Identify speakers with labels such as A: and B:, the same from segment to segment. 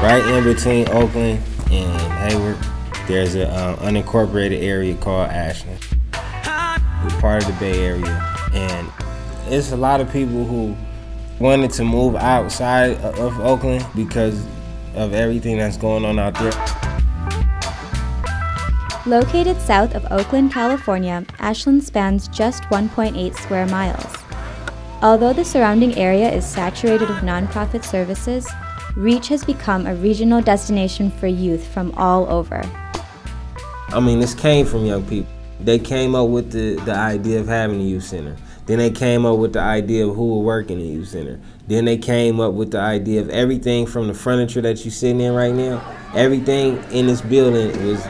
A: Right in between Oakland and Hayward, there's an unincorporated area called Ashland. We're part of the Bay Area, and it's a lot of people who wanted to move outside of Oakland because of everything that's going on out there.
B: Located south of Oakland, California, Ashland spans just 1.8 square miles. Although the surrounding area is saturated with nonprofit services, REACH has become a regional destination for youth from all over.
A: I mean, this came from young people. They came up with the idea of having a youth center. Then they came up with the idea of who would work in the youth center. Then they came up with the idea of everything from the furniture that you're sitting in right now. Everything in this building was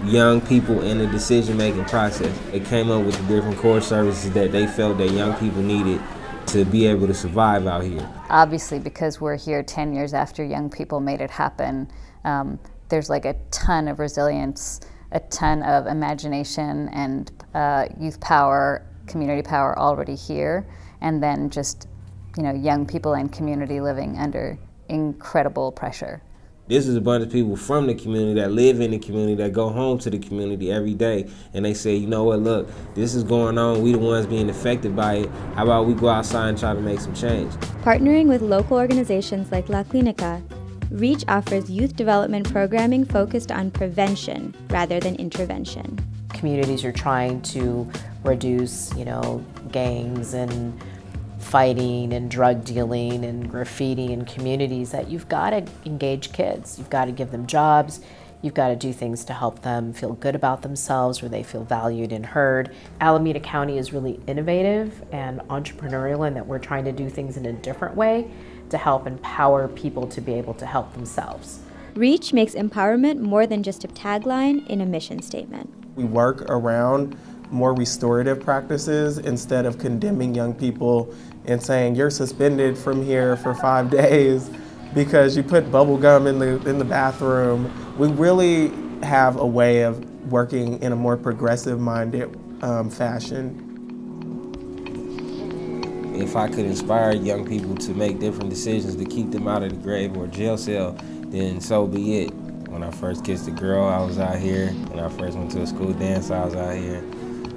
A: young people in the decision-making process. They came up with the different core services that they felt that young people needed to be able to survive out here.
C: Obviously, because we're here 10 years after young people made it happen, there's like a ton of resilience, a ton of imagination and youth power, community power already here, and then just, you know, young people and community living under incredible pressure.
A: This is a bunch of people from the community that live in the community, that go home to the community every day, and they say, you know what, look, this is going on, we the ones being affected by it, how about we go outside and try to make some change?
B: Partnering with local organizations like La Clinica, REACH offers youth development programming focused on prevention rather than intervention.
D: Communities are trying to reduce, gangs and fighting and drug dealing and graffiti in communities, that you've got to engage kids. You've got to give them jobs. You've got to do things to help them feel good about themselves, where they feel valued and heard. Alameda County is really innovative and entrepreneurial in that we're trying to do things in a different way to help empower people to be able to help themselves.
B: REACH makes empowerment more than just a tagline in a mission statement.
E: We work around more restorative practices instead of condemning young people and saying you're suspended from here for 5 days because you put bubble gum in the bathroom. We really have a way of working in a more progressive-minded fashion.
A: If I could inspire young people to make different decisions to keep them out of the grave or jail cell, then so be it. When I first kissed a girl, I was out here. When I first went to a school dance, I was out here.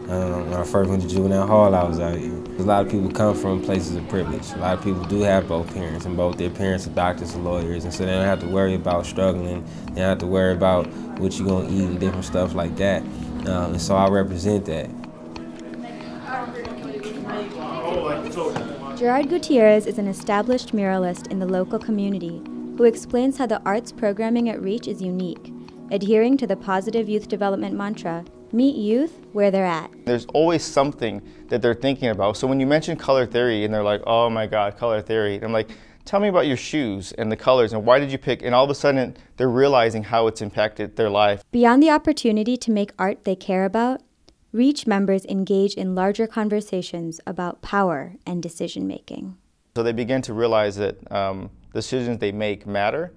A: When I first went to juvenile hall, I was out here. A lot of people come from places of privilege. A lot of people do have both parents, and both their parents are doctors or lawyers, and so they don't have to worry about struggling. They don't have to worry about what you're gonna eat and different stuff like that. And so I represent that.
B: Gerard Gutierrez is an established muralist in the local community who explains how the arts programming at REACH is unique, adhering to the positive youth development mantra, meet youth where they're at.
F: There's always something that they're thinking about. So when you mention color theory and they're like, oh my God, color theory, and I'm like, tell me about your shoes and the colors and why did you pick, and all of a sudden they're realizing how it's impacted their life.
B: Beyond the opportunity to make art they care about, REACH members engage in larger conversations about power and decision making.
F: So they begin to realize that decisions they make matter.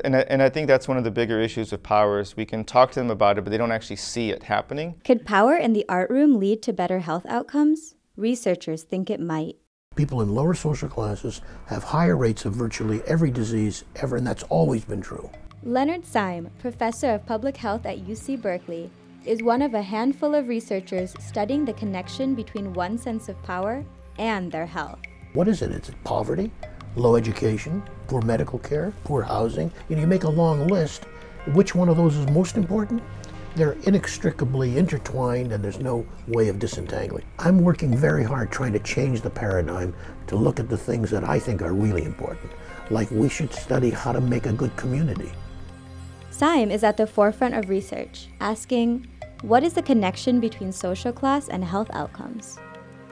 F: And I think that's one of the bigger issues with power is we can talk to them about it, but they don't actually see it happening.
B: Could power in the art room lead to better health outcomes? Researchers think it might.
G: People in lower social classes have higher rates of virtually every disease ever, and that's always been true.
B: Leonard Syme, professor of public health at UC Berkeley, is one of a handful of researchers studying the connection between one's sense of power and their health.
G: What is it? Is it poverty, low education, poor medical care, poor housing? You make a long list. Which one of those is most important? They're inextricably intertwined and there's no way of disentangling. I'm working very hard trying to change the paradigm to look at the things that I think are really important. Like we should study how to make a good community.
B: Syme is at the forefront of research, asking, what is the connection between social class and health outcomes?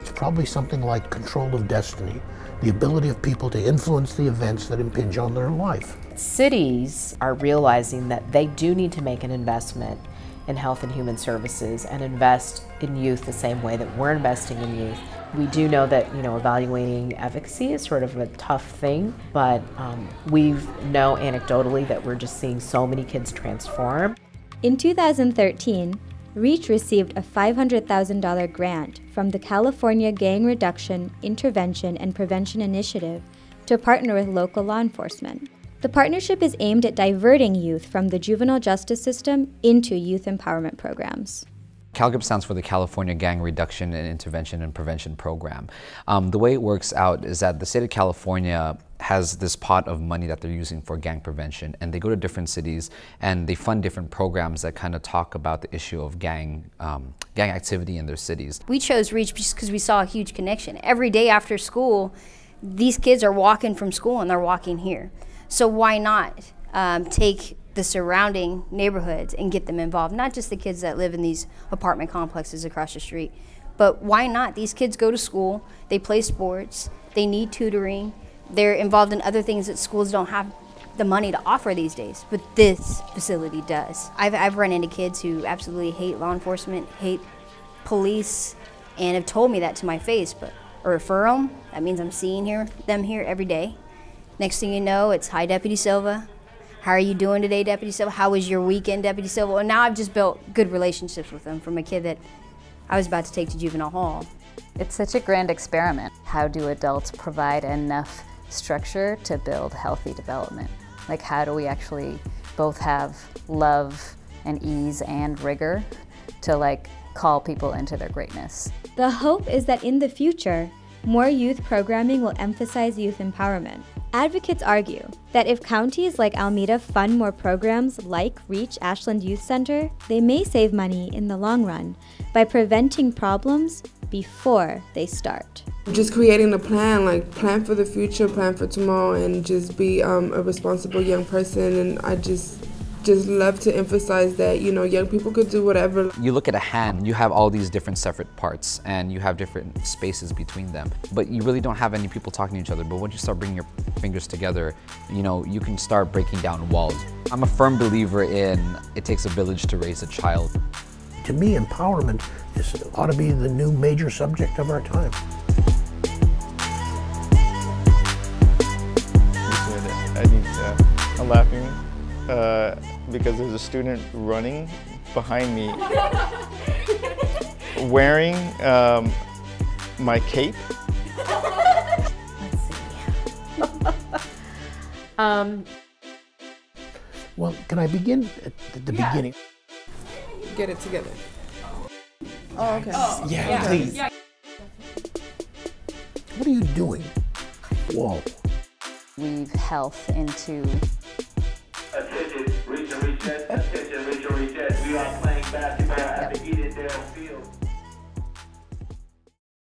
G: It's probably something like control of destiny, the ability of people to influence the events that impinge on their life.
D: Cities are realizing that they do need to make an investment in health and human services and invest in youth the same way that we're investing in youth. We do know that evaluating efficacy is sort of a tough thing, but we know anecdotally that we're just seeing so many kids transform.
B: In 2013, REACH received a $500,000 grant from the California Gang Reduction, Intervention, and Prevention Initiative to partner with local law enforcement. The partnership is aimed at diverting youth from the juvenile justice system into youth empowerment programs.
H: CalGIP stands for the California Gang Reduction and Intervention and Prevention Program. The way it works out is that the state of California has this pot of money that they're using for gang prevention, and they go to different cities and they fund different programs that kind of talk about the issue of gang activity in their cities.
I: We chose REACH just because we saw a huge connection. Every day after school, these kids are walking from school and they're walking here. So why not take the surrounding neighborhoods and get them involved, not just the kids that live in these apartment complexes across the street, but why not? These kids go to school, they play sports, they need tutoring, they're involved in other things that schools don't have the money to offer these days, but this facility does. I've run into kids who absolutely hate law enforcement, hate police, and have told me that to my face, but I refer them, that means I'm seeing them here every day. Next thing you know, it's, "Hi, Deputy Silva. How are you doing today, Deputy Silva? How was your weekend, Deputy Silva?" And now I've just built good relationships with them from a kid that I was about to take to juvenile hall.
C: It's such a grand experiment. How do adults provide enough structure to build healthy development? Like, how do we actually both have love and ease and rigor to like call people into their greatness?
B: The hope is that in the future, more youth programming will emphasize youth empowerment. Advocates argue that if counties like Alameda fund more programs like REACH Ashland Youth Center, they may save money in the long run by preventing problems before they start.
J: Just creating a plan, like plan for the future, plan for tomorrow, and just be a responsible young person. And I just love to emphasize that, you know, young people could do whatever.
H: You look at a hand, you have all these different separate parts and you have different spaces between them, but you really don't have any people talking to each other. But once you start bringing your fingers together, you know, you can start breaking down walls. I'm a firm believer in it takes a village to raise a child.
G: To me, empowerment ought to be the new major subject of our time.
F: I'm laughing because there's a student running behind me wearing my cape.
D: Let's see.
G: Well, can I begin at the beginning?
J: Get it together. Oh, okay.
G: Yeah, please. What are you doing? Whoa.
C: Weave health into...
K: Attention, reach and reset. Attention, reach and reset. We are playing basketball at the Edendale Field.